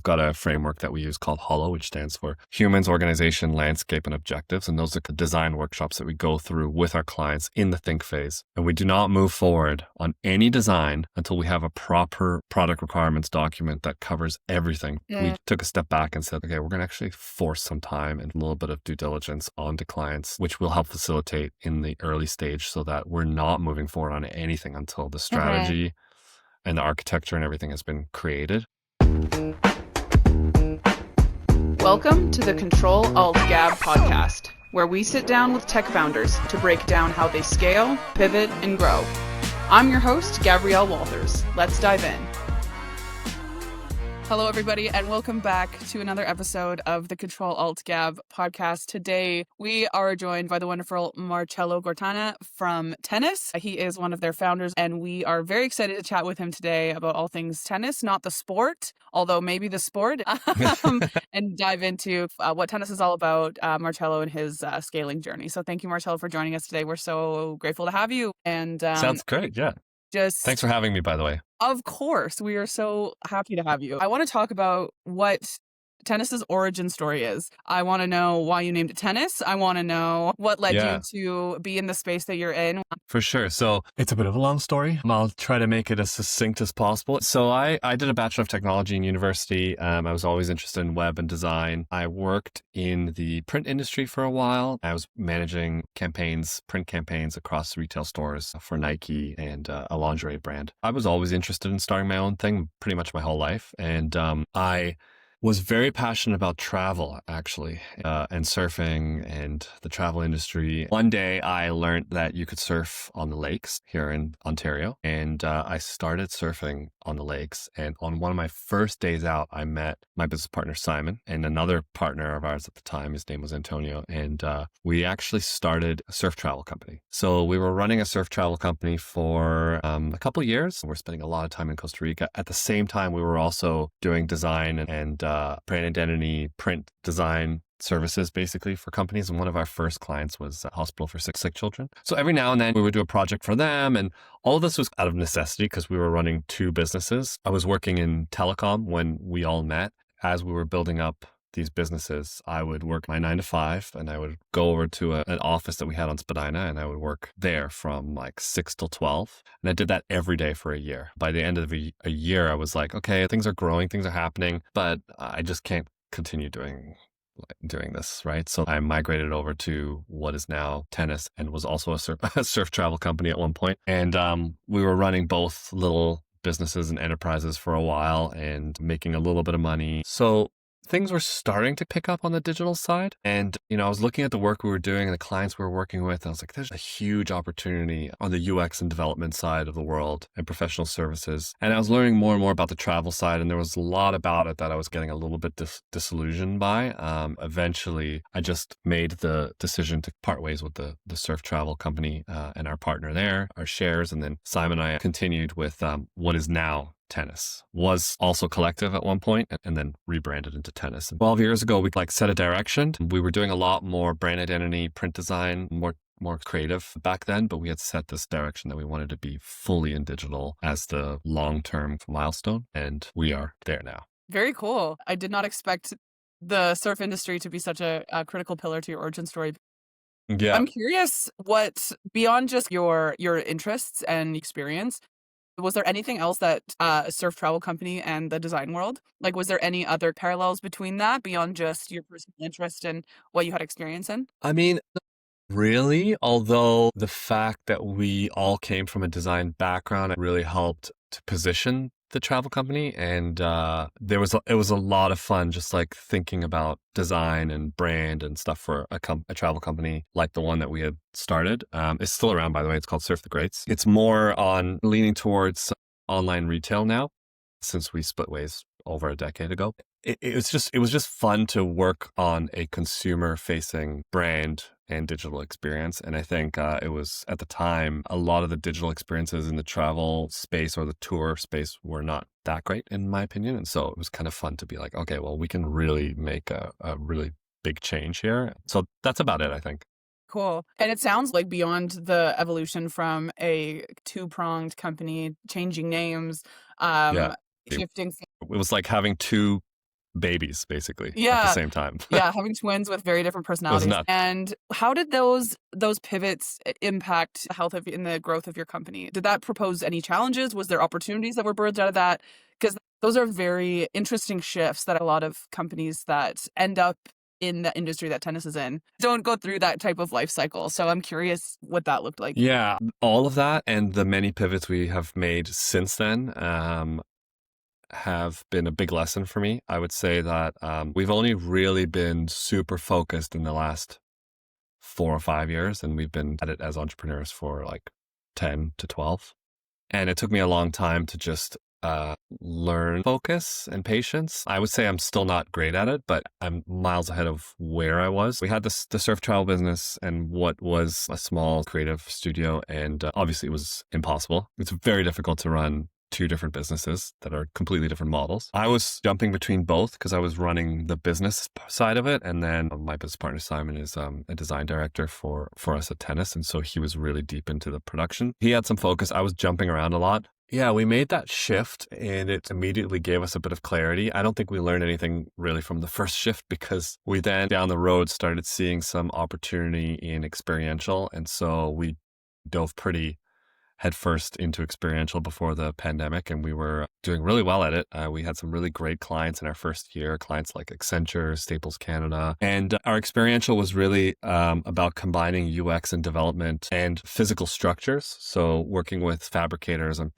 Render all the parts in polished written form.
We've got a framework that we use called HOLO, which stands for Humans, Organization, Landscape, and Objectives. And those are the design workshops that we go through with our clients in the think phase. And we do not move forward on any design until we have a proper product requirements document that covers everything. We took a step back and said, okay, we're going to actually force some time and a little bit of due diligence onto clients, which will help facilitate in the early stage so that we're not moving forward on anything until the strategy and the architecture and everything has been created. Welcome to the CTRL ALT GAB podcast, where we sit down with tech founders to break down how they scale, pivot, and grow. I'm your host, Gabrielle Walthers. Let's dive in. Hello, everybody, and welcome back to another episode of the CTRL ALT GAB podcast. Today, we are joined by the wonderful Marcello Gortana from Tennis. He is one of their founders, and we are very excited to chat with him today about all things tennis, not the sport, although maybe the sport, and dive into what tennis is all about, Marcello and his scaling journey. So thank you, Marcello, for joining us today. We're so grateful to have you. And Sounds great. Yeah. Thanks for having me, by the way. Of course. We are so happy to have you. I want to talk about what tennis's origin story is. I want to know why you named it tennis. I want to know what led you to be in the space that you're in. For sure. So it's a bit of a long story. I'll try to make it as succinct as possible. So I did a Bachelor of Technology in university. I was always interested in web and design. I worked in the print industry for a while. I was managing print campaigns across retail stores for Nike and a lingerie brand. I was always interested in starting my own thing pretty much my whole life. And I was very passionate about travel, actually, and surfing and the travel industry. One day I learned that you could surf on the lakes here in Ontario, and I started surfing on the lakes. And on one of my first days out, I met my business partner, Simon, and another partner of ours at the time. His name was Antonio. And we actually started a surf travel company. So we were running a surf travel company for a couple of years. We're spending a lot of time in Costa Rica. At the same time, we were also doing design and brand identity, print design services basically for companies. And one of our first clients was a hospital for sick children. So every now and then we would do a project for them. And all of this was out of necessity because we were running two businesses. I was working in telecom when we all met. As we were building up these businesses, I would work my 9 to 5 and I would go over to an office that we had on Spadina and I would work there from like 6 till 12. And I did that every day for a year. By the end of a year, I was like, okay, things are growing, things are happening, but I just can't continue doing this, right? So I migrated over to what is now Tennis and was also a surf travel company at one point. And we were running both little businesses and enterprises for a while and making a little bit of money. So things were starting to pick up on the digital side. And, I was looking at the work we were doing and the clients we were working with. And I was like, there's a huge opportunity on the UX and development side of the world and professional services. And I was learning more and more about the travel side. And there was a lot about it that I was getting a little bit disillusioned by. Eventually, I just made the decision to part ways with the surf travel company and our partner there, our shares. And then Simon and I continued with what is now Tennis. Was also Collective at one point and then rebranded into Tennis. And 12 years ago, we set a direction. We were doing a lot more brand identity, print design, more creative back then, but we had set this direction that we wanted to be fully in digital as the long-term milestone. And we are there now. Very cool. I did not expect the surf industry to be such a critical pillar to your origin story. Yeah. I'm curious what, beyond just your interests and experience, was there anything else that a surf travel company and the design world? Like, was there any other parallels between that beyond just your personal interest and what you had experience in? I mean, really, although the fact that we all came from a design background really helped to position the travel company. And it was a lot of fun just thinking about design and brand and stuff for a travel company like the one that we had started. It's still around, by the way. It's called Surf the Greats. It's more on leaning towards online retail now since we split ways over a decade ago. It was just fun to work on a consumer facing brand and digital experience. And I think it was at the time, a lot of the digital experiences in the travel space or the tour space were not that great in my opinion. And so it was kind of fun to be like, okay, well, we can really make a really big change here. So that's about it, I think. Cool. And it sounds like beyond the evolution from a two-pronged company, changing names, Yeah. shifting. It was like having two babies basically at the Yeah. same time. Yeah, having twins with very different It was personalities. nuts. And how did those pivots impact health of in the growth of your company? Did that propose any challenges? Was there opportunities that were birthed out of that? Because those are very interesting shifts that a lot of companies that end up in the industry that tennis is in don't go through that type of life cycle. So I'm curious what that looked like. Yeah, all of that and the many pivots we have made since then have been a big lesson for me. I would say that we've only really been super focused in the last 4 or 5 years, and we've been at it as entrepreneurs for like 10 to 12. And it took me a long time to just learn focus and patience. I would say I'm still not great at it, but I'm miles ahead of where I was. We had the surf travel business and what was a small creative studio, and obviously it was impossible. It's very difficult to run two different businesses that are completely different models. I was jumping between both because I was running the business side of it. And then my business partner, Simon, is a design director for us at Tennis. And so he was really deep into the production. He had some focus. I was jumping around a lot. Yeah, we made that shift and it immediately gave us a bit of clarity. I don't think we learned anything really from the first shift because we then down the road started seeing some opportunity in experiential. And so we dove pretty headfirst into experiential before the pandemic, and we were doing really well at it. We had some really great clients in our first year, clients like Accenture, Staples Canada, and our experiential was really about combining UX and development and physical structures. So working with fabricators and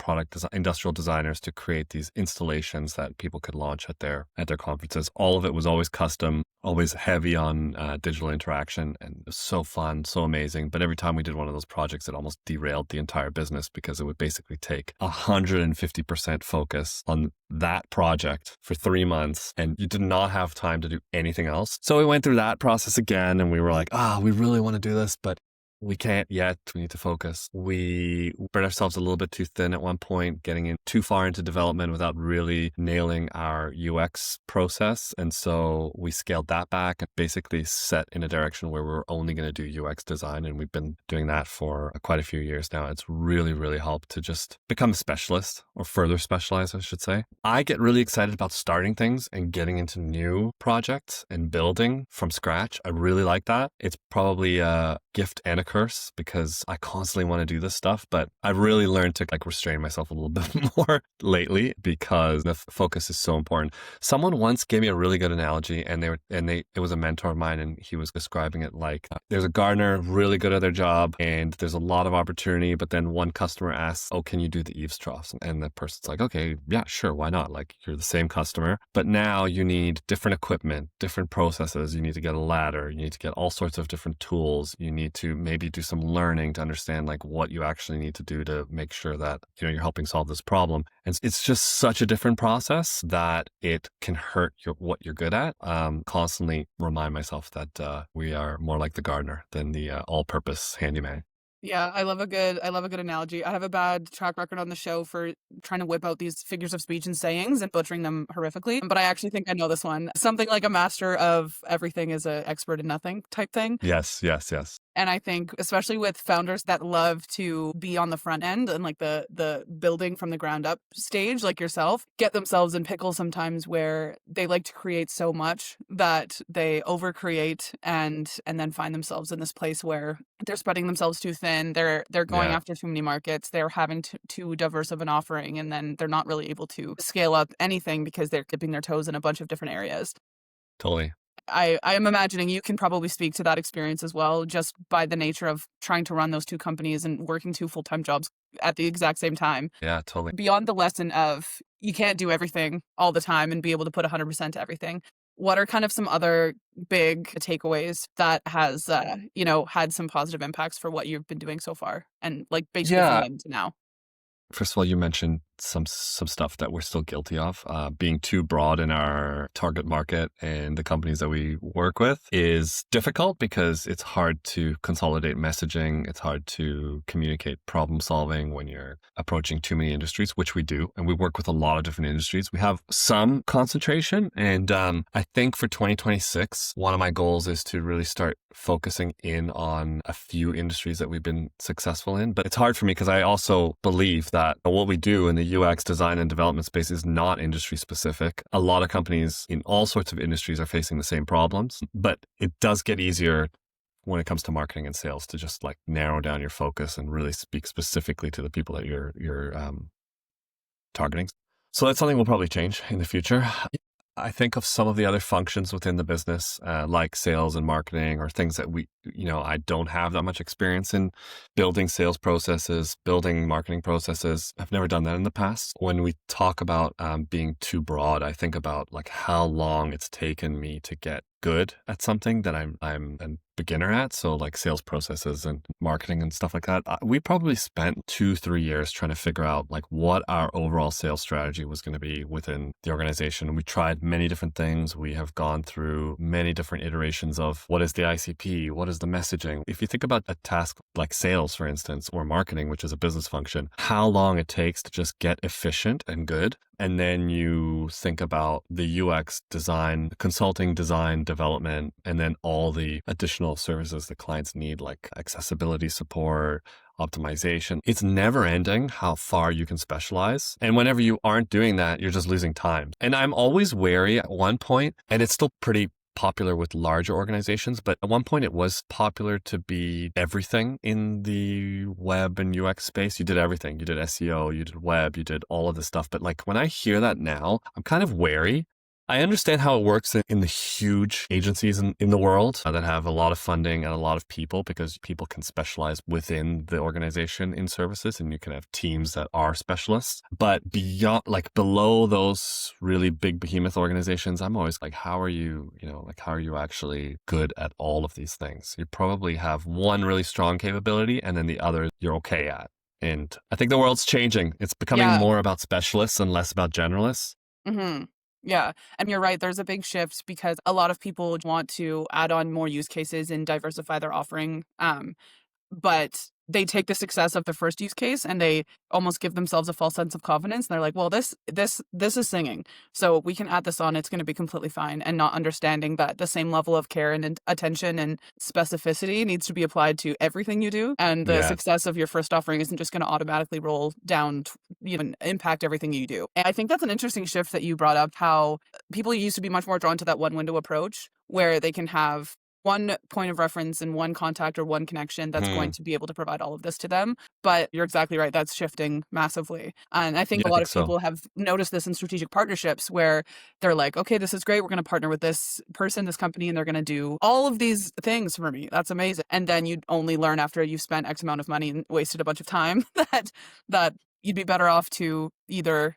industrial designers to create these installations that people could launch at their conferences. All of it was always custom, always heavy on digital interaction, and it was so fun, so amazing. But every time we did one of those projects, it almost derailed the entire business because it would basically take 150% focus on that project for 3 months, and you did not have time to do anything else. So we went through that process again, and we were like, we really want to do this, but we can't yet. We need to focus. We spread ourselves a little bit too thin at one point, getting in too far into development without really nailing our UX process. And so we scaled that back and basically set in a direction where we're only going to do UX design. And we've been doing that for quite a few years now. It's really, really helped to just become a specialist, or further specialize, I should say. I get really excited about starting things and getting into new projects and building from scratch. I really like that. It's probably a gift and a curse because I constantly want to do this stuff, but I've really learned to restrain myself a little bit more lately because the focus is so important. Someone once gave me a really good analogy, and it was a mentor of mine, and he was describing it like there's a gardener really good at their job and there's a lot of opportunity, but then one customer asks, can you do the eaves troughs? And the person's like, okay, yeah, sure, why not? Like, you're the same customer, but now you need different equipment, different processes. You need to get a ladder. You need to get all sorts of different tools. You need to maybe do some learning to understand what you actually need to do to make sure that you're helping solve this problem. And it's just such a different process that it can hurt what you're good at. Constantly remind myself that we are more like the gardener than the all-purpose handyman. Yeah, I love a good analogy. I have a bad track record on the show for trying to whip out these figures of speech and sayings and butchering them horrifically, but I actually think I know this one. Something like a master of everything is an expert in nothing type thing. Yes. And I think especially with founders that love to be on the front end and the building from the ground up stage, like yourself, get themselves in pickles sometimes where they like to create so much that they overcreate and then find themselves in this place where they're spreading themselves too thin. They're going after too many markets. They're having too diverse of an offering, and then they're not really able to scale up anything because they're dipping their toes in a bunch of different areas. Totally. I am imagining you can probably speak to that experience as well, just by the nature of trying to run those two companies and working two full-time jobs at the exact same time. Yeah, totally. Beyond the lesson of you can't do everything all the time and be able to put 100% to everything, what are kind of some other big takeaways that has, had some positive impacts for what you've been doing so far and basically from then to now? First of all, you mentioned some stuff that we're still guilty of. Being too broad in our target market and the companies that we work with is difficult because it's hard to consolidate messaging. It's hard to communicate problem solving when you're approaching too many industries, which we do. And we work with a lot of different industries. We have some concentration. And I think for 2026, one of my goals is to really start focusing in on a few industries that we've been successful in. But it's hard for me because I also believe that what we do in the the UX design and development space is not industry specific. A lot of companies in all sorts of industries are facing the same problems, but it does get easier when it comes to marketing and sales to just like narrow down your focus and really speak specifically to the people that you're targeting. So that's something we'll probably change in the future. I think of some of the other functions within the business, like sales and marketing, or things that I don't have that much experience in building sales processes, building marketing processes. I've never done that in the past. When we talk about being too broad, I think about like how long it's taken me to get good at something that I'm a beginner at. So like sales processes and marketing and stuff like that. We probably spent 2-3 years trying to figure out like what our overall sales strategy was going to be within the organization. We tried many different things. We have gone through many different iterations of what is the ICP? What is the messaging? If you think about a task like sales, for instance, or marketing, which is a business function, how long it takes to just get efficient and good. And then you think about the UX design, consulting, design, development, and then all the additional services the clients need, like accessibility support, optimization. It's never ending how far you can specialize. And whenever you aren't doing that, you're just losing time. And I'm always wary at one point, and it's still pretty popular with larger organizations, but at one point it was popular to be everything in the web and UX space. You did everything. You did SEO, you did web, you did all of this stuff. But like when I hear that now, I'm kind of wary. I understand how it works in the huge agencies in the world that have a lot of funding and a lot of people, because people can specialize within the organization in services and you can have teams that are specialists. But beyond, like below those really big behemoth organizations, I'm always like, how are you actually good at all of these things? You probably have one really strong capability and then the other you're okay at. And I think the world's changing. It's becoming more about specialists and less about generalists. Mm-hmm. Yeah. And you're right. There's a big shift because a lot of people want to add on more use cases and diversify their offering. But they take the success of the first use case and they almost give themselves a false sense of confidence. And they're like, well, this is singing, so we can add this on. It's going to be completely fine. And not understanding that the same level of care and attention and specificity needs to be applied to everything you do. And the success of your first offering isn't just going to automatically roll down, impact everything you do. And I think that's an interesting shift that you brought up, how people used to be much more drawn to that one window approach where they can have one point of reference and one contact or one connection that's going to be able to provide all of this to them. But you're exactly right. That's shifting massively. And I think a lot of people have noticed this in strategic partnerships where they're like, okay, this is great. We're going to partner with this person, this company, and they're going to do all of these things for me. That's amazing. And then you'd only learn after you've spent X amount of money and wasted a bunch of time that you'd be better off to either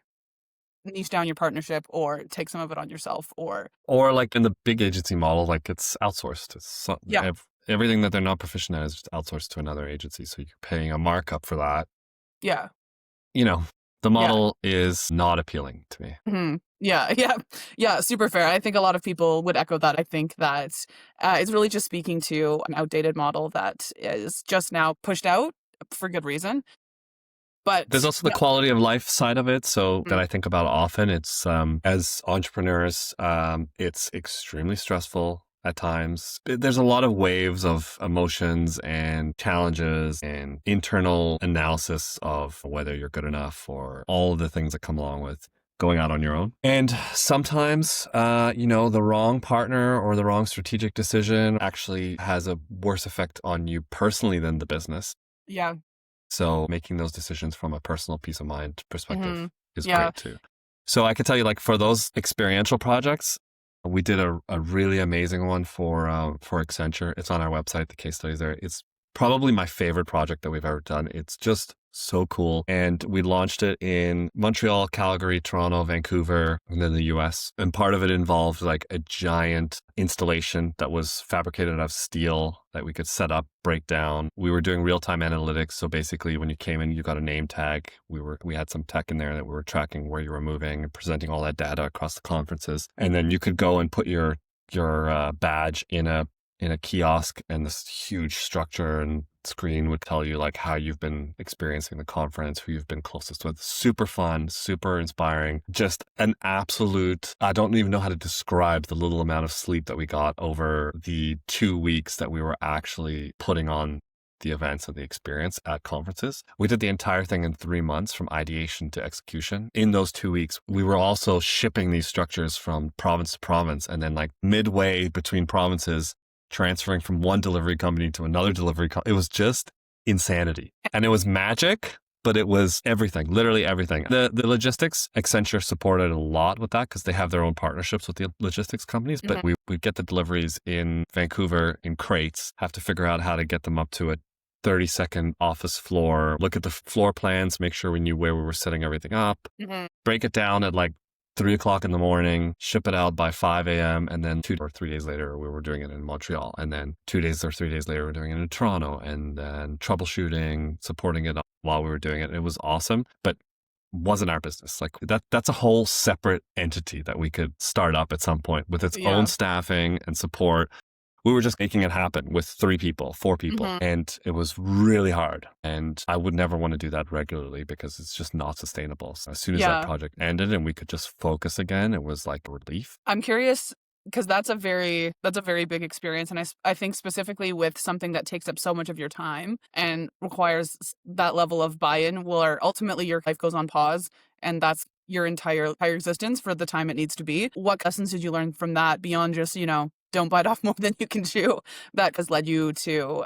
niche down your partnership or take some of it on yourself, or like in the big agency model, like it's outsourced. It's everything that they're not proficient at is just outsourced to another agency. So you're paying a markup for that. Yeah. The model is not appealing to me. Mm-hmm. Yeah. Super fair. I think a lot of people would echo that. I think that it's really just speaking to an outdated model that is just now pushed out for good reason. But there's also the quality of life side of it. So that I think about often. It's as entrepreneurs, it's extremely stressful at times. There's a lot of waves of emotions and challenges and internal analysis of whether you're good enough or all of the things that come along with going out on your own. And sometimes, the wrong partner or the wrong strategic decision actually has a worse effect on you personally than the business. Yeah. So making those decisions from a personal peace of mind perspective is great too. So I could tell you, like for those experiential projects, we did a really amazing one for Accenture. It's on our website, the case studies there. It's probably my favorite project that we've ever done. It's just so cool. And we launched it in Montreal, Calgary, Toronto, Vancouver, and then the US. And part of it involved like a giant installation that was fabricated out of steel that we could set up, break down. We were doing real-time analytics. So basically when you came in, you got a name tag. We had some tech in there that we were tracking where you were moving and presenting all that data across the conferences. And then you could go and put your badge in a kiosk, and this huge structure and screen would tell you like how you've been experiencing the conference, who you've been closest with. Super fun, super inspiring, just an absolute, I don't even know how to describe the little amount of sleep that we got over the 2 weeks that we were actually putting on the events and the experience at conferences. We did the entire thing in 3 months from ideation to execution. In those 2 weeks, we were also shipping these structures from province to province, and then like midway between provinces, transferring from one delivery company to another delivery company. It was just insanity. And it was magic, but it was everything, literally everything. The logistics, Accenture supported a lot with that because they have their own partnerships with the logistics companies. But we get the deliveries in Vancouver in crates, have to figure out how to get them up to a 30-second office floor, look at the floor plans, make sure we knew where we were setting everything up, break it down at like 3 o'clock in the morning, ship it out by 5 a.m. And then 2 or 3 days later, we were doing it in Montreal. And then 2 days or 3 days later, we were doing it in Toronto, and then troubleshooting, supporting it while we were doing it. It was awesome, but wasn't our business. Like that's a whole separate entity that we could start up at some point with its own staffing and support. We were just making it happen with 3 people, 4 people. And it was really hard. And I would never want to do that regularly because it's just not sustainable. So as soon as that project ended and we could just focus again, it was like a relief. I'm curious because that's a very big experience. And I think specifically with something that takes up so much of your time and requires that level of buy-in where ultimately your life goes on pause and that's your entire existence for the time it needs to be. What lessons did you learn from that beyond just, don't bite off more than you can chew, that has led you to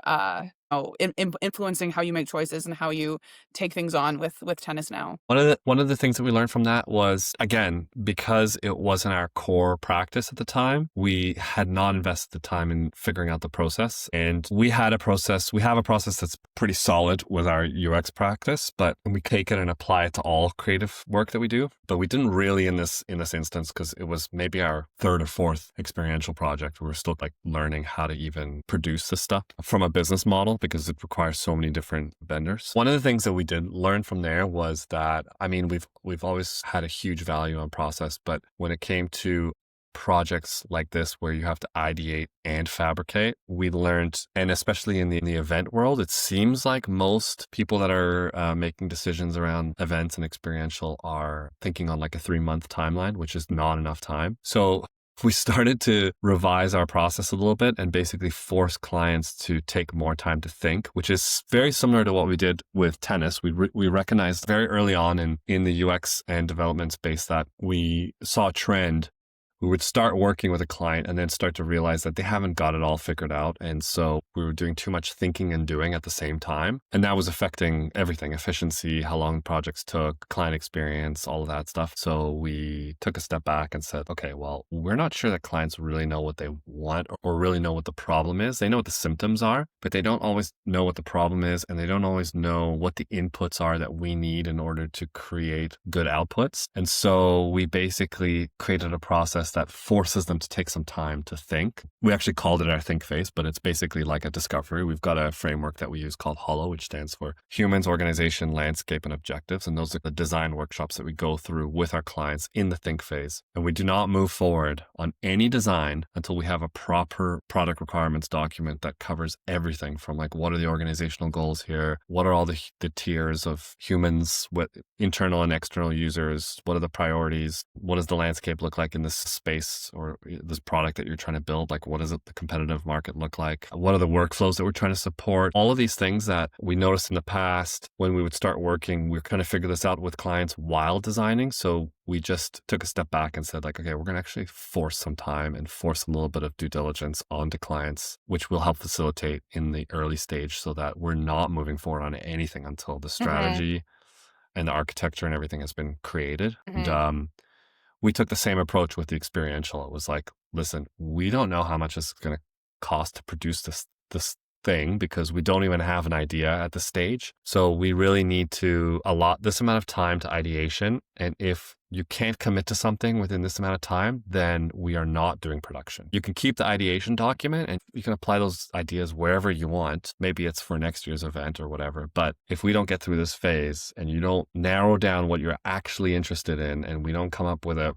influencing how you make choices and how you take things on with tennis now? One of the things that we learned from that was, again, because it wasn't our core practice at the time, we had not invested the time in figuring out the process. And we have a process that's pretty solid with our UX practice, but we take it and apply it to all creative work that we do. But we didn't really in this instance because it was maybe our 3rd or 4th experiential project. We were still like learning how to even produce this stuff from a business model, because it requires so many different vendors. One of the things that we did learn from there was that, I mean, we've always had a huge value on process, but when it came to projects like this where you have to ideate and fabricate, we learned, and especially in the event world, it seems like most people that are making decisions around events and experiential are thinking on like a 3-month timeline, which is not enough time. So we started to revise our process a little bit and basically force clients to take more time to think, which is very similar to what we did with tennis. We recognized very early on in the UX and development space that we saw a trend. We would start working with a client and then start to realize that they haven't got it all figured out. And so we were doing too much thinking and doing at the same time. And that was affecting everything: efficiency, how long projects took, client experience, all of that stuff. So we took a step back and said, okay, well, we're not sure that clients really know what they want or really know what the problem is. They know what the symptoms are, but they don't always know what the problem is. And they don't always know what the inputs are that we need in order to create good outputs. And so we basically created a process that forces them to take some time to think. We actually called it our think phase, but it's basically like a discovery. We've got a framework that we use called HOLO, which stands for Humans, Organization, Landscape, and Objectives. And those are the design workshops that we go through with our clients in the think phase. And we do not move forward on any design until we have a proper product requirements document that covers everything from like, what are the organizational goals here? What are all the tiers of humans with internal and external users? What are the priorities? What does the landscape look like in this space or this product that you're trying to build? Like, what does the competitive market look like? What are the workflows that we're trying to support? All of these things that we noticed in the past when we would start working, we were trying to figure this out with clients while designing. So we just took a step back and said like, okay, we're going to actually force some time and force a little bit of due diligence onto clients, which will help facilitate in the early stage so that we're not moving forward on anything until the strategy and the architecture and everything has been created. And we took the same approach with the experiential. It was like, listen, we don't know how much it's going to cost to produce this thing because we don't even have an idea at this stage. So we really need to allot this amount of time to ideation. And if you can't commit to something within this amount of time, then we are not doing production. You can keep the ideation document and you can apply those ideas wherever you want. Maybe it's for next year's event or whatever. But if we don't get through this phase and you don't narrow down what you're actually interested in and we don't come up with a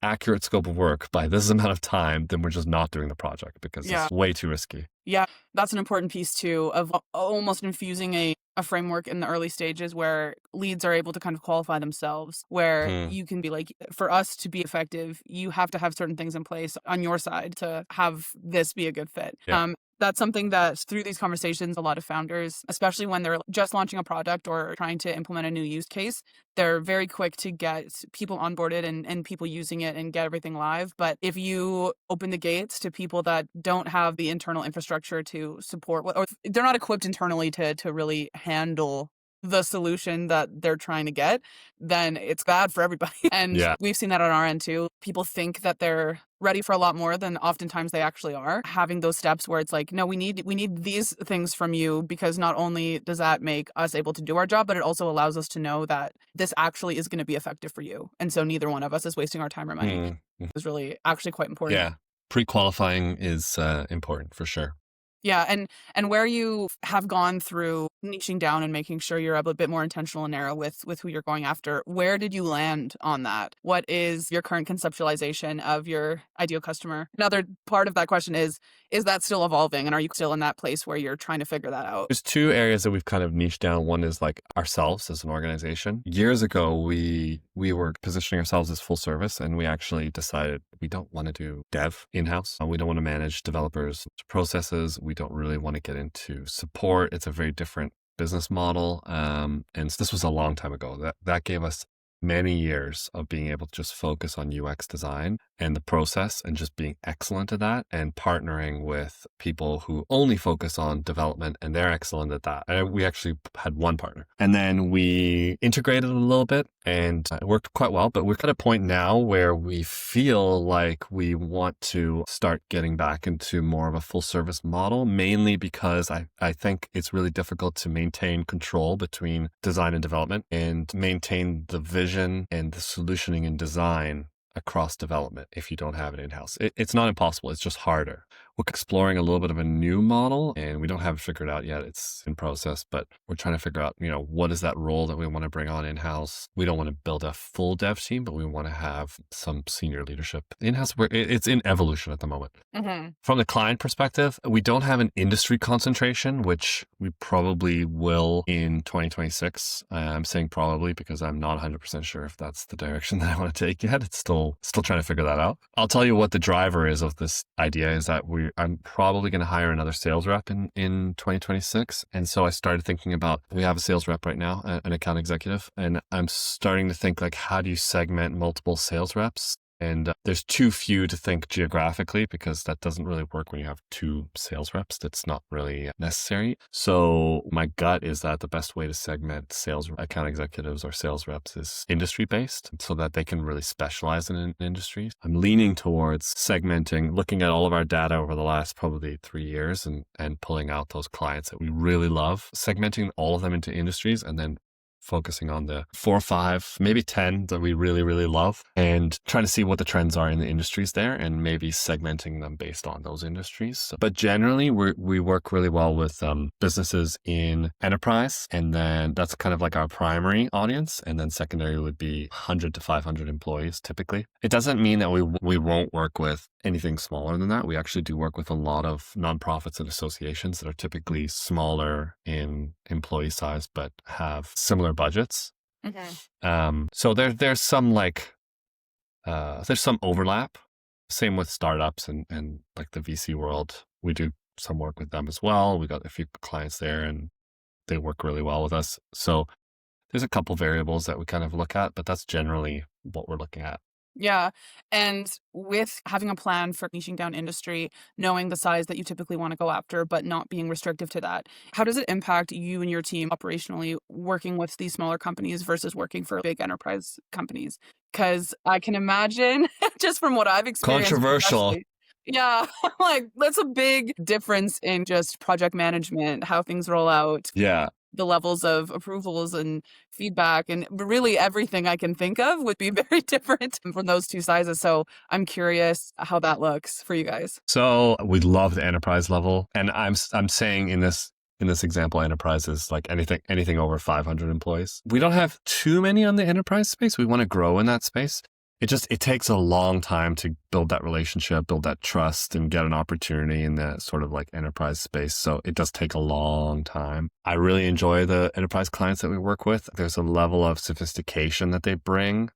accurate scope of work by this amount of time, then we're just not doing the project because it's way too risky. Yeah, that's an important piece too of almost infusing a framework in the early stages where leads are able to kind of qualify themselves, where you can be like, for us to be effective, you have to have certain things in place on your side to have this be a good fit. Yeah. That's something that through these conversations, a lot of founders, especially when they're just launching a product or trying to implement a new use case, they're very quick to get people onboarded and people using it and get everything live. But if you open the gates to people that don't have the internal infrastructure to support, or they're not equipped internally to really handle the solution that they're trying to get, then it's bad for everybody. And Yeah. we've seen that on our end too. People think that they're ready for a lot more than oftentimes they actually are. Having those steps where it's like, no, we need these things from you, because not only does that make us able to do our job, but it also allows us to know that this actually is going to be effective for you. And so neither one of us is wasting our time or money. Mm-hmm. Is really actually quite important. Yeah. Pre-qualifying is important for sure. Yeah. And where you have gone through niching down and making sure you're a bit more intentional and narrow with who you're going after, where did you land on that? What is your current conceptualization of your ideal customer? Another part of that question is that still evolving? And are you still in that place where you're trying to figure that out? There's two areas that we've kind of niched down. One is like ourselves as an organization. Years ago, we were positioning ourselves as full service, and we actually decided we don't want to do dev in-house. We don't want to manage developers' processes. We don't really want to get into support. It's a very different business model. And this was a long time ago. That gave us many years of being able to just focus on UX design and the process and just being excellent at that, and partnering with people who only focus on development and they're excellent at that. And we actually had one partner, and then we integrated a little bit and it worked quite well. But we're at a point now where we feel like we want to start getting back into more of a full service model, mainly because I think it's really difficult to maintain control between design and development and maintain the vision and the solutioning and design across development if you don't have it in-house. It's not impossible. It's just harder. We're exploring a little bit of a new model, and we don't have it figured out yet. It's in process, but we're trying to figure out, what is that role that we want to bring on in-house. We don't want to build a full dev team, but we want to have some senior leadership in-house. It's in evolution at the moment. Mm-hmm. From the client perspective, we don't have an industry concentration, which we probably will in 2026. I'm saying probably because I'm not 100% sure if that's the direction that I want to take yet. It's still trying to figure that out. I'll tell you what the driver is of this idea is that I'm probably going to hire another sales rep in 2026. And so I started thinking about, we have a sales rep right now, an account executive, and I'm starting to think like, how do you segment multiple sales reps? And there's too few to think geographically, because that doesn't really work when you have two sales reps. That's not really necessary. So my gut is that the best way to segment sales account executives or sales reps is industry based, so that they can really specialize in an industry. I'm leaning towards segmenting, looking at all of our data over the last probably 3 years and pulling out those clients that we really love, segmenting all of them into industries, and then focusing on the 4 or 5, maybe 10 that we really, really love, and trying to see what the trends are in the industries there and maybe segmenting them based on those industries. But generally, we work really well with businesses in enterprise, and then that's kind of like our primary audience. And then secondary would be 100 to 500 employees typically. It doesn't mean that we won't work with anything smaller than that. We actually do work with a lot of nonprofits and associations that are typically smaller in employee size, but have similar budgets. Mm-hmm. So there's some there's some overlap. Same with startups and like the VC world. We do some work with them as well. We got a few clients there and they work really well with us. So there's a couple variables that we kind of look at, but that's generally what we're looking at. Yeah. And with having a plan for niching down industry, knowing the size that you typically want to go after, but not being restrictive to that, how does it impact you and your team operationally working with these smaller companies versus working for big enterprise companies? Because I can imagine, just from what I've experienced. Controversial. Yeah, like that's a big difference in just project management, how things roll out. Yeah. The levels of approvals and feedback and really everything I can think of would be very different from those two sizes. So I'm curious how that looks for you guys. So we love the enterprise level. And I'm saying in this example, enterprise is like anything over 500 employees. We don't have too many on the enterprise space. We want to grow in that space. It takes a long time to build that relationship, build that trust, and get an opportunity in that sort of like enterprise space. So it does take a long time. I really enjoy the enterprise clients that we work with. There's a level of sophistication that they bring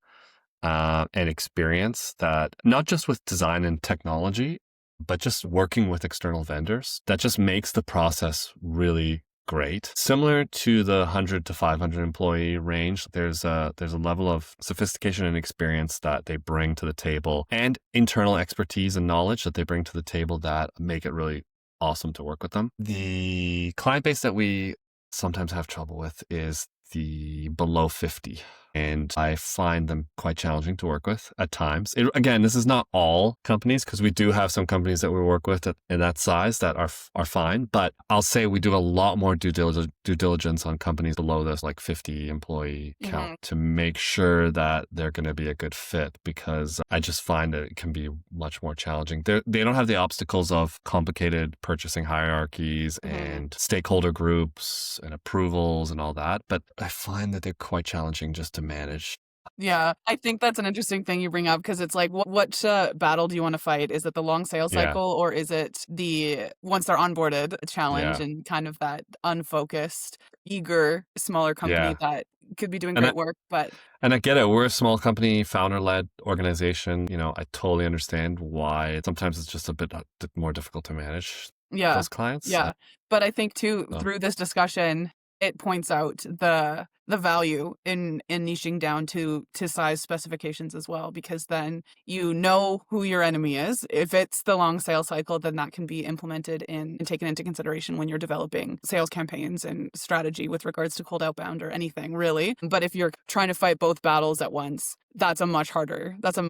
and experience that not just with design and technology, but just working with external vendors, that just makes the process really great. Similar to the 100 to 500 employee range, there's a level of sophistication and experience that they bring to the table, and internal expertise and knowledge that they bring to the table that make it really awesome to work with them. The client base that we sometimes have trouble with is the below 50. And I find them quite challenging to work with at times. Again, this is not all companies, because we do have some companies that we work with in that size that are fine. But I'll say we do a lot more due diligence on companies below this, like 50 employee count, to make sure that they're going to be a good fit, because I just find that it can be much more challenging. They don't have the obstacles of complicated purchasing hierarchies and stakeholder groups and approvals and all that. But I find that they're quite challenging just to manage. Yeah, I think that's an interesting thing you bring up, because it's like, what battle do you want to fight? Is it the long sales cycle, or is it the once they're onboarded challenge and kind of that unfocused, eager, smaller company that could be doing great work, but... And I get it. We're a small company, founder-led organization. I totally understand why sometimes it's just a bit more difficult to manage those clients. Yeah, but I think too, through this discussion, it points out the value in niching down to size specifications as well, because then you know who your enemy is. If it's the long sales cycle, then that can be implemented and taken into consideration when you're developing sales campaigns and strategy with regards to cold outbound or anything really. But if you're trying to fight both battles at once, that's a much harder. That's a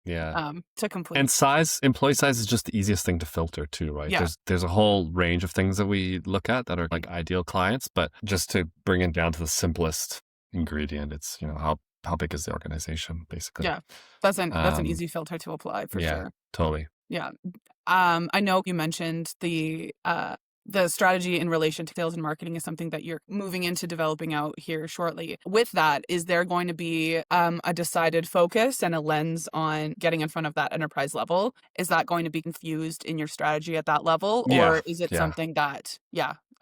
to complete. And employee size is just the easiest thing to filter too, right? Yeah. There's a whole range of things that we look at that are like ideal clients, but just to bring it down to the simplest ingredient, it's, how big is the organization, basically. Yeah. That's an easy filter to apply for sure. Totally. Yeah. I know you mentioned the strategy in relation to sales and marketing is something that you're moving into developing out here shortly. With that, is there going to be a decided focus and a lens on getting in front of that enterprise level? Is that going to be infused in your strategy at that level? Or is it something that,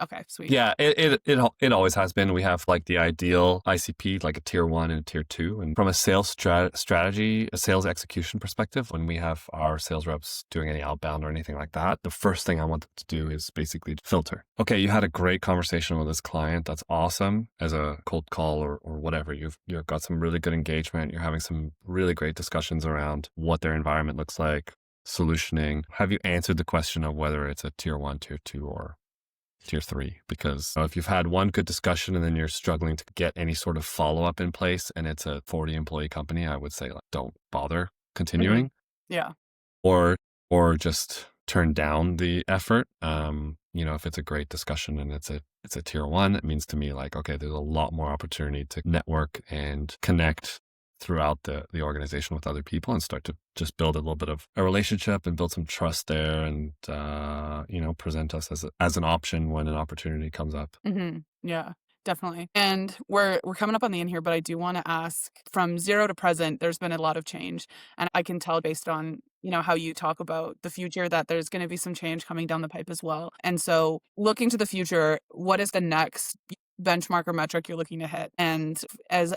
okay, sweet. Yeah, it always has been. We have like the ideal ICP, like a tier 1 and a tier 2. And from a sales strategy, a sales execution perspective, when we have our sales reps doing any outbound or anything like that, the first thing I want them to do is basically filter. Okay, you had a great conversation with this client. That's awesome. As a cold call or whatever, you've got some really good engagement. You're having some really great discussions around what their environment looks like, solutioning. Have you answered the question of whether it's a tier 1, tier 2, or tier 3? Because if you've had one good discussion and then you're struggling to get any sort of follow-up in place and it's a 40 employee company, I would say don't bother continuing. Yeah. Or just turn down the effort. If it's a great discussion and it's a tier 1, it means to me like, okay, there's a lot more opportunity to network and connect throughout the organization with other people and start to just build a little bit of a relationship and build some trust there and, present us as an option when an opportunity comes up. Yeah, definitely. And we're coming up on the end here, but I do want to ask, from zero to present, there's been a lot of change. And I can tell based on, how you talk about the future that there's going to be some change coming down the pipe as well. And so looking to the future, what is the next benchmark or metric you're looking to hit? And as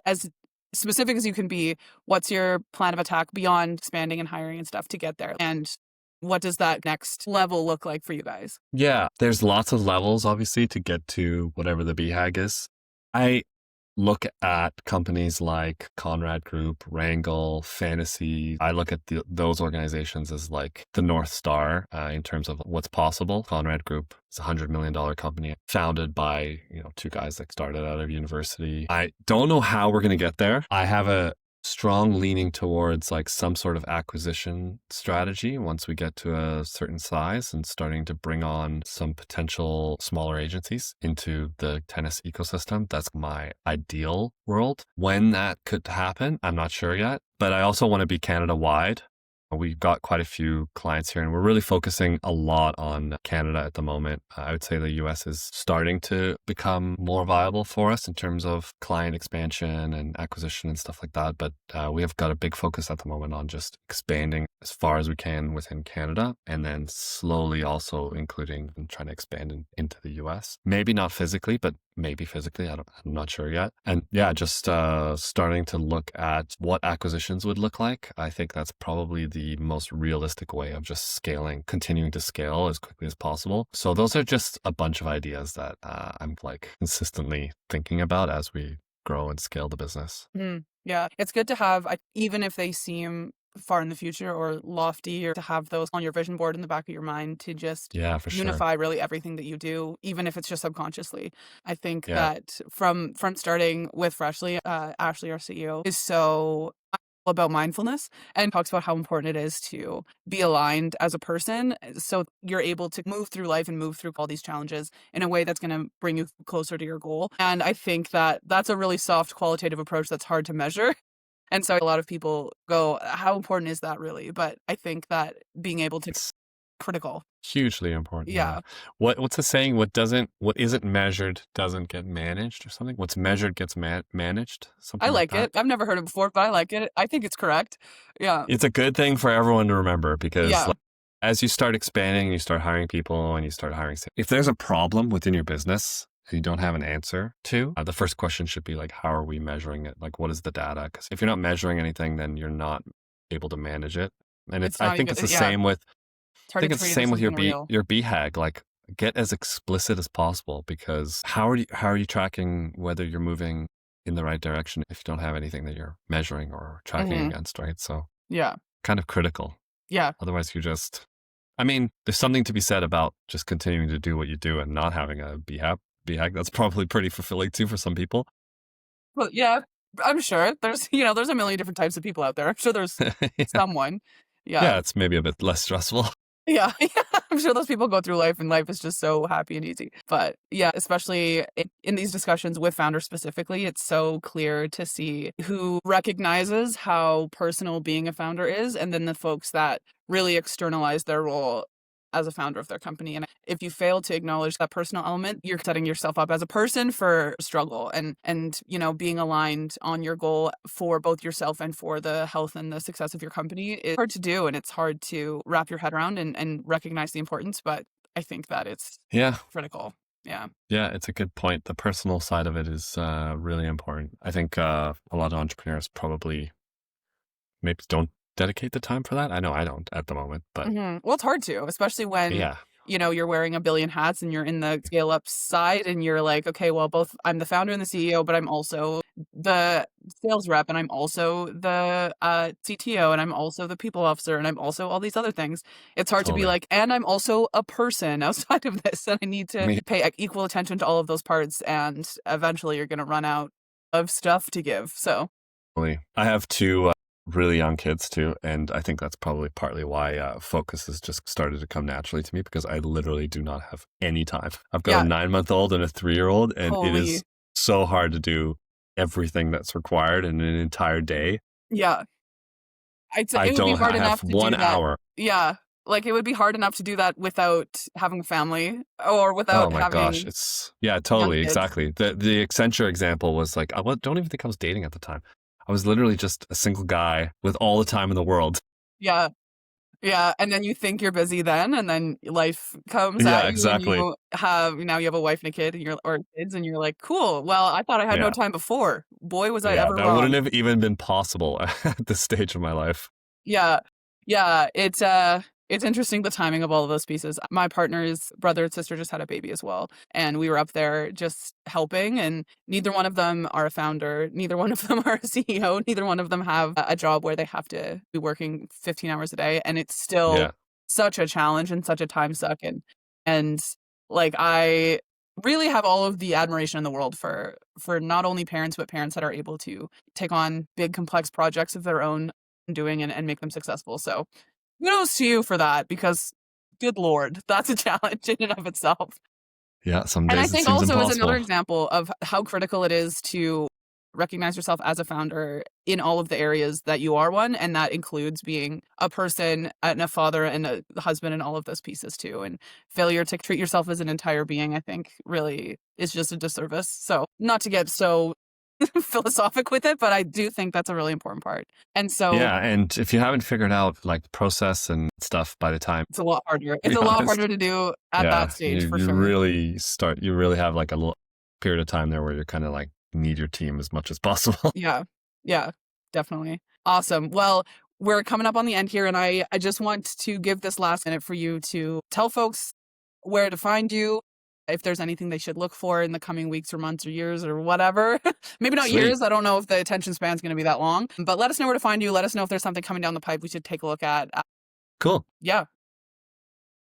specific as you can be, what's your plan of attack beyond expanding and hiring and stuff to get there? And what does that next level look like for you guys? Yeah, there's lots of levels, obviously, to get to whatever the BHAG is. I look at companies like Conrad Group, Wrangle, Fantasy. I look at those organizations as like the North Star in terms of what's possible. Conrad Group is a $100 million company founded by, two guys that started out of university. I don't know how we're going to get there. I have a strong leaning towards like some sort of acquisition strategy once we get to a certain size and starting to bring on some potential smaller agencies into the tennis ecosystem. That's my ideal world. When that could happen, I'm not sure yet, but I also want to be Canada wide. We've got quite a few clients here and we're really focusing a lot on Canada at the moment. I would say the US is starting to become more viable for us in terms of client expansion and acquisition and stuff like that. But we have got a big focus at the moment on just expanding as far as we can within Canada and then slowly also including and trying to expand into the US. Maybe not physically, but maybe physically. I'm not sure yet. And yeah, just starting to look at what acquisitions would look like. I think that's probably the most realistic way of just scaling, continuing to scale as quickly as possible. So those are just a bunch of ideas that I'm like consistently thinking about as we grow and scale the business. Yeah, it's good to have, even if they seem far in the future or lofty, or to have those on your vision board in the back of your mind to just Yeah, for sure. unify really everything that you do, even if it's just subconsciously. I think Yeah. that from starting with Freshly, Ashley, our CEO, is so about mindfulness and talks about how important it is to be aligned as a person so you're able to move through life and move through all these challenges in a way that's going to bring you closer to your goal. And I think that that's a really soft qualitative approach that's hard to measure. And so a lot of people go, how important is that really? But I think that being able to It's critical. hugely important. Yeah. What's the saying? What isn't measured doesn't get managed or something? What's measured gets managed? Something I like like it. that. I've never heard it before, but I like it. I think it's correct. Yeah. It's a good thing for everyone to remember because Yeah. like, as you start expanding and you start hiring people and you start hiring, if there's a problem within your business you don't have an answer to, the first question should be like, how are we measuring it? Like, what is the data? Because if you're not measuring anything, then you're not able to manage it. And It's I not think even, it's the yeah. same with, It's I hard think to it's the treat it same as with your something real. your BHAG. Like, get as explicit as possible because how are you tracking whether you're moving in the right direction if you don't have anything that you're measuring or tracking against, right? So Yeah. kind of critical. Yeah. Otherwise, I mean, there's something to be said about just continuing to do what you do and not having a BHAG. That's probably pretty fulfilling too for some people. Well, yeah, I'm sure there's, there's a million different types of people out there. I'm sure there's Yeah. someone. Yeah. Yeah, it's maybe a bit less stressful. Yeah. I'm sure those people go through life and life is just so happy and easy. But yeah, especially in these discussions with founders specifically, it's so clear to see who recognizes how personal being a founder is, and then the folks that really externalize their role as a founder of their company. And if you fail to acknowledge that personal element, you're setting yourself up as a person for struggle and being aligned on your goal for both yourself and for the health and the success of your company is hard to do, and it's hard to wrap your head around and recognize the importance. But I think that it's critical. Yeah. Yeah, it's a good point. The personal side of it is really important. I think a lot of entrepreneurs probably maybe don't dedicate the time for that. I know I don't at the moment, but Well, it's hard to, especially when yeah, you're wearing a billion hats and you're in the scale up side and you're like, okay, well, both I'm the founder and the CEO, but I'm also the sales rep and I'm also the CTO and I'm also the people officer and I'm also all these other things. It's hard to be totally. like, and I'm also a person outside of this, and I need to pay equal attention to all of those parts, and eventually you're going to run out of stuff to give. So I have two really young kids too, and I think that's probably partly why focus has just started to come naturally to me because I literally do not have any time. I've got a 9-month-old and a 3-year-old, and it is so hard to do everything that's required in an entire day. Yeah. It would be hard enough to do 1 that. hour. Yeah. Like, it would be hard enough to do that without having a family or without Oh my having gosh, totally, kids. exactly. The Accenture example was like, I don't even think I was dating at the time. I was literally just a single guy with all the time in the world. Yeah. Yeah. And then you think you're busy then, and then life comes Yeah, at you, exactly. and you have a wife and a kid, and or kids, and you're like, cool. Well, I thought I had no time before. Boy, was I ever that wrong. wouldn't have even been possible at this stage of my life. Yeah. Yeah. It's interesting, the timing of all of those pieces. My partner's brother and sister just had a baby as well, and we were up there just helping, and neither one of them are a founder. Neither one of them are a CEO. Neither one of them have a job where they have to be working 15 hours a day. And it's still such a challenge and such a time suck. And like, I really have all of the admiration in the world for not only parents, but parents that are able to take on big, complex projects of their own doing and make them successful. So kudos to you for that, because good Lord, that's a challenge in and of itself. Yeah, some And I days it think seems also is impossible. another example of how critical it is to recognize yourself as a founder in all of the areas that you are one. And that includes being a person and a father and a husband and all of those pieces too. And failure to treat yourself as an entire being, I think, really is just a disservice. So not to get so philosophic with it, but I do think that's a really important part. And so and if you haven't figured out like process and stuff by the time, it's a lot harder. It's a lot harder to do at that stage, for you sure. really have like period of time there where you're kind of like need your team as much as possible. Yeah. Yeah, definitely. Awesome. Well, we're coming up on the end here, and I just want to give this last minute for you to tell folks where to find you, if there's anything they should look for in the coming weeks or months or years or whatever. Maybe not Sweet. years. I don't know if the attention span is going to be that long, but let us know where to find you. Let us know if there's something coming down the pipe we should take a look at. Cool. Yeah.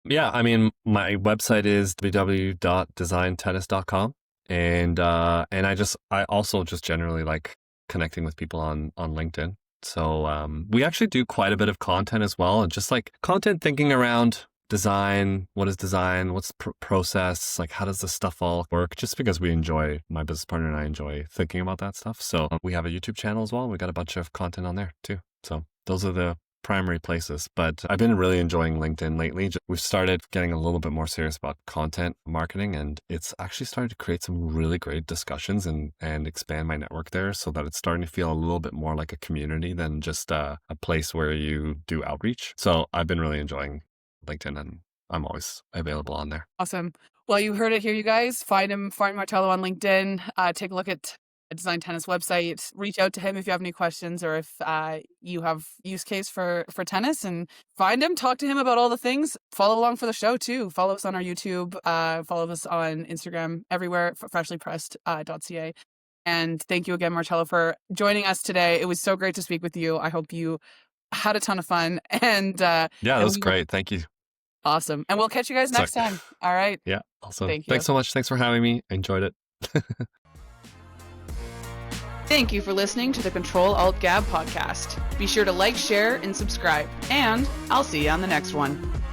Yeah. I mean, my website is www.designtennis.com. And I also just generally like connecting with people on LinkedIn. So we actually do quite a bit of content as well, and just like content thinking around design. What is design? What's the process? Like, how does this stuff all work? Just because my business partner and I enjoy thinking about that stuff. So we have a YouTube channel as well. And we got a bunch of content on there too. So those are the primary places, but I've been really enjoying LinkedIn lately. We've started getting a little bit more serious about content marketing, and it's actually started to create some really great discussions and expand my network there, so that it's starting to feel a little bit more like a community than just a place where you do outreach. So I've been really enjoying LinkedIn, and I'm always available on there. Awesome. Well, you heard it here, you guys. Find Marcello on LinkedIn. Take a look at Design Tennis website. Reach out to him if you have any questions, or if you have use case for tennis, and find him, talk to him about all the things. Follow along for the show too. Follow us on our YouTube, follow us on Instagram, everywhere, freshlypressed.ca. And thank you again, Marcello, for joining us today. It was so great to speak with you. I hope you had a ton of fun. And yeah, that was great. Thank you. Awesome. And we'll catch you guys next time. All right. Yeah, awesome. Thank you. Thanks so much. Thanks for having me. I enjoyed it. Thank you for listening to the Control Alt Gab podcast. Be sure to like, share, and subscribe. And I'll see you on the next one.